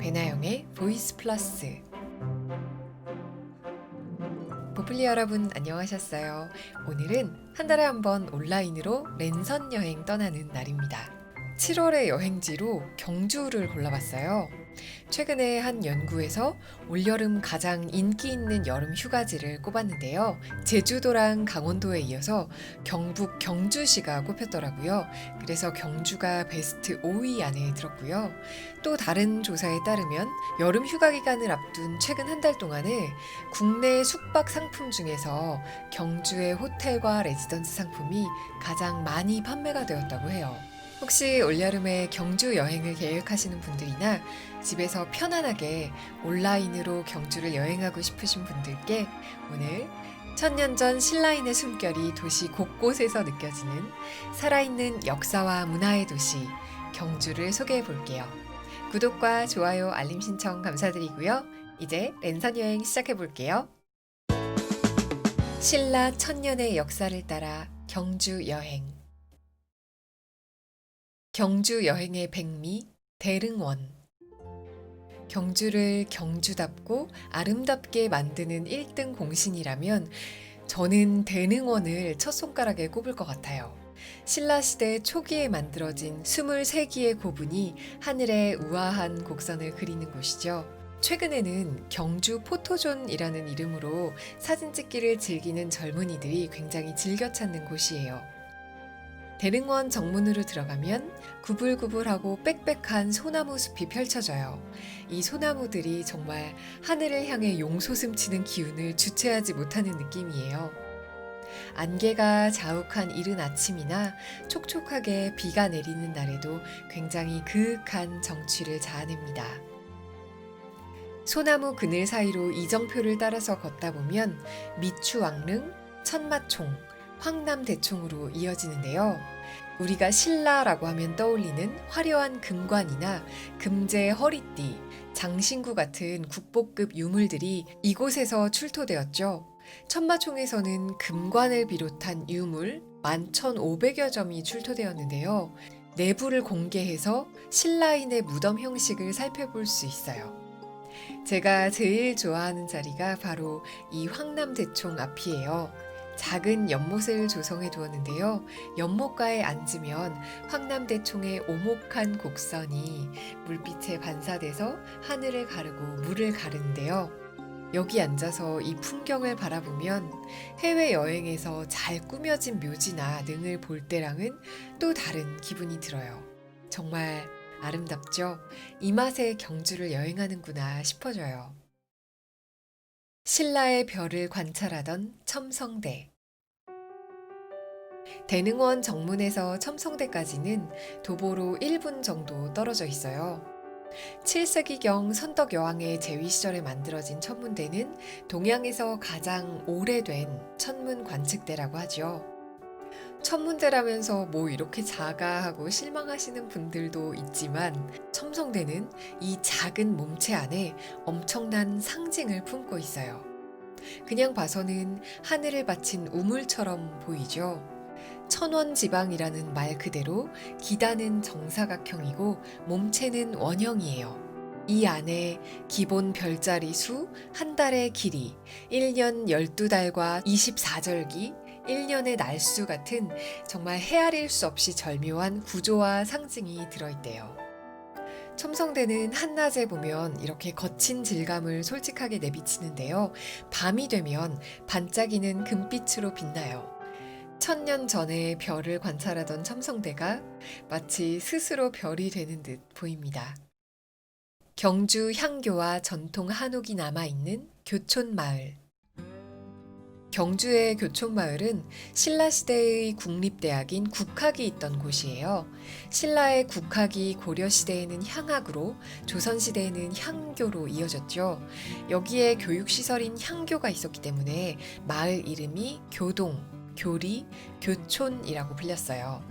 배나영의 보이스 플러스. 보플리 여러분 안녕하셨어요. 오늘은 한 달에 한 번 온라인으로 랜선 여행 떠나는 날입니다. 7월의 여행지로 경주를 골라봤어요. 최근에 한 연구에서 올여름 가장 인기 있는 여름 휴가지를 꼽았는데요. 제주도랑 강원도에 이어서 경북 경주시가 꼽혔더라고요. 그래서 경주가 베스트 5위 안에 들었고요. 또 다른 조사에 따르면 여름 휴가 기간을 앞둔 최근 한 달 동안에 국내 숙박 상품 중에서 경주의 호텔과 레지던스 상품이 가장 많이 판매가 되었다고 해요. 혹시 올여름에 경주 여행을 계획하시는 분들이나 집에서 편안하게 온라인으로 경주를 여행하고 싶으신 분들께 오늘 천년 전 신라인의 숨결이 도시 곳곳에서 느껴지는 살아있는 역사와 문화의 도시 경주를 소개해 볼게요. 구독과 좋아요, 알림 신청 감사드리고요. 이제 랜선 여행 시작해 볼게요. 신라 천년의 역사를 따라 경주 여행. 경주 여행의 백미, 대릉원. 경주를 경주답고 아름답게 만드는 1등 공신이라면 저는 대릉원을 첫 손가락에 꼽을 것 같아요. 신라시대 초기에 만들어진 23기의 고분이 하늘에 우아한 곡선을 그리는 곳이죠. 최근에는 경주 포토존이라는 이름으로 사진 찍기를 즐기는 젊은이들이 굉장히 즐겨 찾는 곳이에요. 대릉원 정문으로 들어가면 구불구불하고 빽빽한 소나무 숲이 펼쳐져요. 이 소나무들이 정말 하늘을 향해 용솟음치는 기운을 주체하지 못하는 느낌이에요. 안개가 자욱한 이른 아침이나 촉촉하게 비가 내리는 날에도 굉장히 그윽한 정취를 자아냅니다. 소나무 그늘 사이로 이정표를 따라서 걷다 보면 미추왕릉, 천마총, 황남대총으로 이어지는데요. 우리가 신라라고 하면 떠올리는 화려한 금관이나 금제 허리띠, 장신구 같은 국보급 유물들이 이곳에서 출토되었죠. 천마총에서는 금관을 비롯한 유물 11,500여 점이 출토되었는데요. 내부를 공개해서 신라인의 무덤 형식을 살펴볼 수 있어요. 제가 제일 좋아하는 자리가 바로 이 황남대총 앞이에요. 작은 연못을 조성해 두었는데요. 연못가에 앉으면 황남대총의 오목한 곡선이 물빛에 반사돼서 하늘을 가르고 물을 가르는데요. 여기 앉아서 이 풍경을 바라보면 해외여행에서 잘 꾸며진 묘지나 능을 볼 때랑은 또 다른 기분이 들어요. 정말 아름답죠? 이 맛에 경주를 여행하는구나 싶어져요. 신라의 별을 관찰하던 첨성대. 대릉원 정문에서 첨성대까지는 도보로 1분 정도 떨어져 있어요. 7세기경 선덕여왕의 재위 시절에 만들어진 천문대는 동양에서 가장 오래된 천문 관측대라고 하죠. 천문대라면서 뭐 이렇게 작아 하고 실망하시는 분들도 있지만 첨성대는 이 작은 몸체 안에 엄청난 상징을 품고 있어요. 그냥 봐서는 하늘을 바친 우물처럼 보이죠. 천원지방이라는 말 그대로 기단은 정사각형이고 몸체는 원형이에요. 이 안에 기본 별자리 수, 한 달의 길이, 1년 12달과 24절기, 1년의 날수 같은 정말 헤아릴 수 없이 절묘한 구조와 상징이 들어있대요. 첨성대는 한낮에 보면 이렇게 거친 질감을 솔직하게 내비치는데요. 밤이 되면 반짝이는 금빛으로 빛나요. 1000년 전에 별을 관찰하던 첨성대가 마치 스스로 별이 되는 듯 보입니다. 경주 향교와 전통 한옥이 남아있는 교촌마을. 경주의 교촌마을은 신라시대의 국립대학인 국학이 있던 곳이에요. 신라의 국학이 고려시대에는 향학으로, 조선시대에는 향교로 이어졌죠. 여기에 교육시설인 향교가 있었기 때문에 마을 이름이 교동, 교리, 교촌이라고 불렸어요.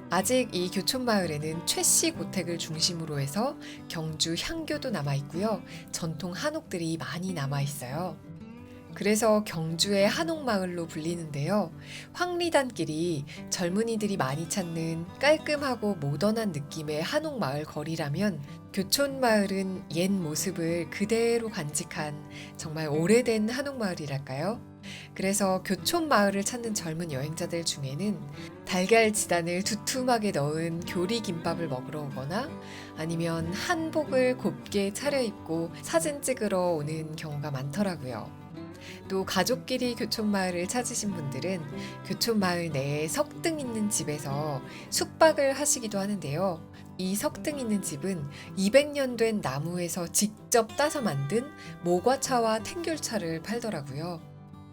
아직 이 교촌마을에는 최씨 고택을 중심으로 해서 경주 향교도 남아있고요. 전통 한옥들이 많이 남아있어요. 그래서 경주의 한옥마을로 불리는데요. 황리단길이 젊은이들이 많이 찾는 깔끔하고 모던한 느낌의 한옥마을 거리라면 교촌마을은 옛 모습을 그대로 간직한 정말 오래된 한옥마을이랄까요? 그래서 교촌마을을 찾는 젊은 여행자들 중에는 달걀 지단을 두툼하게 넣은 교리김밥을 먹으러 오거나 아니면 한복을 곱게 차려입고 사진 찍으러 오는 경우가 많더라고요. 또 가족끼리 교촌마을을 찾으신 분들은 교촌마을 내에 석등 있는 집에서 숙박을 하시기도 하는데요. 이 석등 있는 집은 200년 된 나무에서 직접 따서 만든 모과차와 탱귤차를 팔더라고요.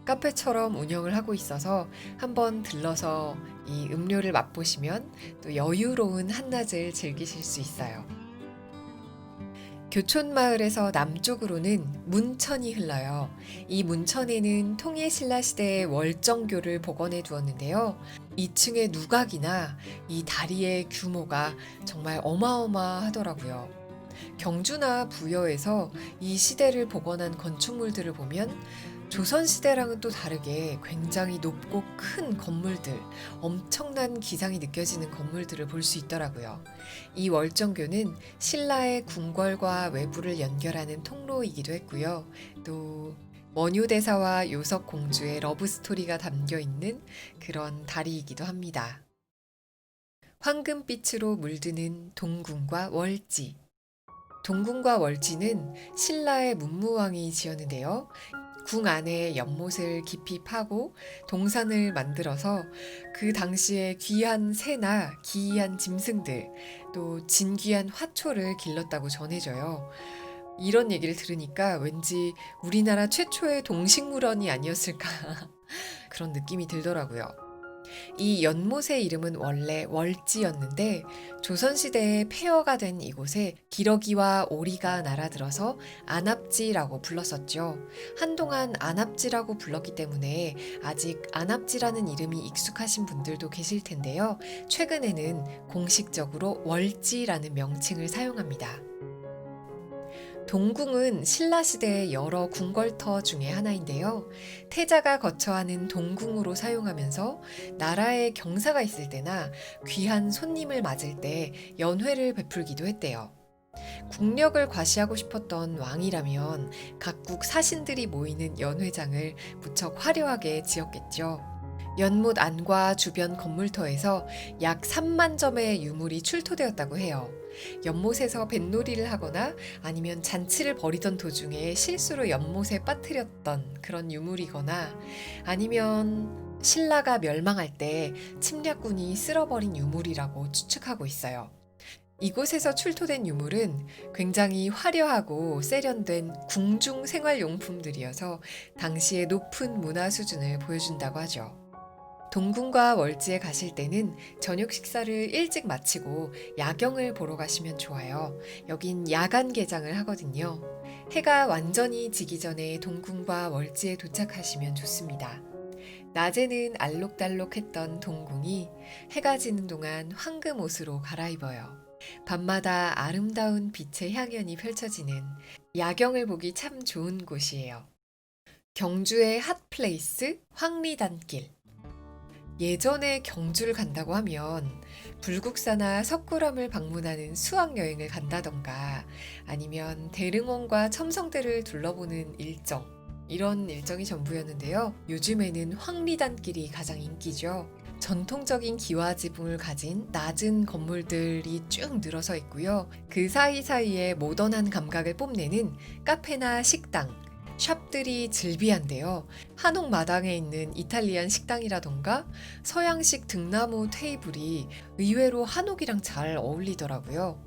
카페처럼 운영을 하고 있어서 한번 들러서 이 음료를 맛보시면 또 여유로운 한낮을 즐기실 수 있어요. 교촌마을에서 남쪽으로는 문천이 흘러요. 이 문천에는 통일신라 시대의 월정교를 복원해 두었는데요. 2층의 누각이나 이 다리의 규모가 정말 어마어마하더라고요. 경주나 부여에서 이 시대를 복원한 건축물들을 보면 조선시대랑은 또 다르게 굉장히 높고 큰 건물들, 엄청난 기상이 느껴지는 건물들을 볼 수 있더라고요. 이 월정교는 신라의 궁궐과 외부를 연결하는 통로이기도 했고요. 또 원효대사와 요석공주의 러브스토리가 담겨 있는 그런 다리이기도 합니다. 황금빛으로 물드는 동궁과 월지. 동궁과 월지는 신라의 문무왕이 지었는데요. 궁 안에 연못을 깊이 파고 동산을 만들어서 그 당시에 귀한 새나 기이한 짐승들, 또 진귀한 화초를 길렀다고 전해져요. 이런 얘기를 들으니까 왠지 우리나라 최초의 동식물원이 아니었을까 그런 느낌이 들더라고요. 이 연못의 이름은 원래 월지였는데 조선시대에 폐허가 된 이곳에 기러기와 오리가 날아들어서 안압지라고 불렀었죠. 한동안 안압지라고 불렀기 때문에 아직 안압지라는 이름이 익숙하신 분들도 계실 텐데요. 최근에는 공식적으로 월지라는 명칭을 사용합니다. 동궁은 신라시대의 여러 궁궐터 중에 하나인데요. 태자가 거처하는 동궁으로 사용하면서 나라에 경사가 있을 때나 귀한 손님을 맞을 때 연회를 베풀기도 했대요. 국력을 과시하고 싶었던 왕이라면 각국 사신들이 모이는 연회장을 무척 화려하게 지었겠죠. 연못 안과 주변 건물터에서 약 3만 점의 유물이 출토되었다고 해요. 연못에서 뱃놀이를 하거나 아니면 잔치를 벌이던 도중에 실수로 연못에 빠뜨렸던 그런 유물이거나 아니면 신라가 멸망할 때 침략군이 쓸어버린 유물이라고 추측하고 있어요. 이곳에서 출토된 유물은 굉장히 화려하고 세련된 궁중 생활용품들이어서 당시의 높은 문화 수준을 보여준다고 하죠. 동궁과 월지에 가실 때는 저녁 식사를 일찍 마치고 야경을 보러 가시면 좋아요. 여긴 야간 개장을 하거든요. 해가 완전히 지기 전에 동궁과 월지에 도착하시면 좋습니다. 낮에는 알록달록했던 동궁이 해가 지는 동안 황금 옷으로 갈아입어요. 밤마다 아름다운 빛의 향연이 펼쳐지는 야경을 보기 참 좋은 곳이에요. 경주의 핫플레이스 황리단길. 예전에 경주를 간다고 하면 불국사나 석굴암을 방문하는 수학여행을 간다던가 아니면 대릉원과 첨성대를 둘러보는 일정, 이런 일정이 전부였는데요. 요즘에는 황리단길이 가장 인기죠. 전통적인 기와지붕을 가진 낮은 건물들이 쭉 늘어서 있고요. 그 사이사이에 모던한 감각을 뽐내는 카페나 식당, 샵들이 즐비한데요. 한옥 마당에 있는 이탈리안 식당이라던가 서양식 등나무 테이블이 의외로 한옥이랑 잘 어울리더라고요.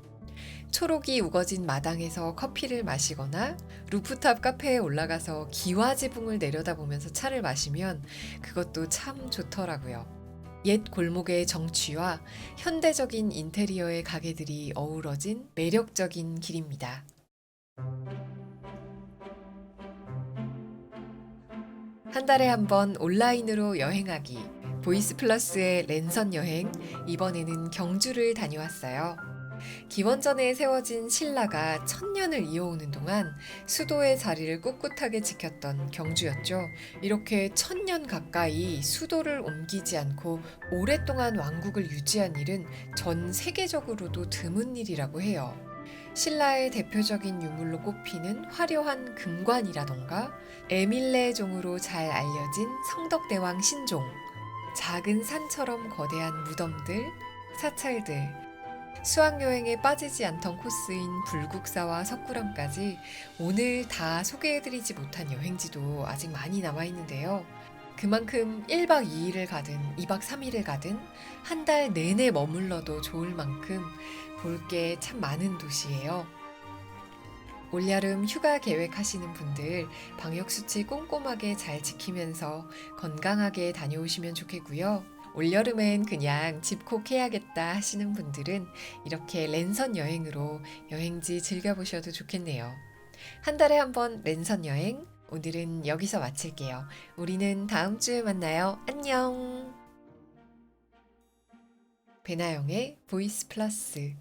초록이 우거진 마당에서 커피를 마시거나 루프탑 카페에 올라가서 기와지붕을 내려다보면서 차를 마시면 그것도 참 좋더라고요. 옛 골목의 정취와 현대적인 인테리어의 가게들이 어우러진 매력적인 길입니다. 한 달에 한 번 온라인으로 여행하기. 보이스 플러스의 랜선 여행. 이번에는 경주를 다녀왔어요. 기원전에 세워진 신라가 천년을 이어오는 동안 수도의 자리를 꿋꿋하게 지켰던 경주였죠. 이렇게 천년 가까이 수도를 옮기지 않고 오랫동안 왕국을 유지한 일은 전 세계적으로도 드문 일이라고 해요. 신라의 대표적인 유물로 꼽히는 화려한 금관이라던가 에밀레종으로 잘 알려진 성덕대왕 신종, 작은 산처럼 거대한 무덤들, 사찰들, 수학여행에 빠지지 않던 코스인 불국사와 석굴암까지 오늘 다 소개해드리지 못한 여행지도 아직 많이 남아있는데요. 그만큼 1박 2일을 가든 2박 3일을 가든 한 달 내내 머물러도 좋을 만큼 볼 게 참 많은 도시예요. 올여름 휴가 계획하시는 분들 방역수칙 꼼꼼하게 잘 지키면서 건강하게 다녀오시면 좋겠고요. 올여름엔 그냥 집콕 해야겠다 하시는 분들은 이렇게 랜선 여행으로 여행지 즐겨보셔도 좋겠네요. 한 달에 한 번 랜선 여행, 오늘은 여기서 마칠게요. 우리는 다음 주에 만나요. 안녕! 배나영의 보이스 플러스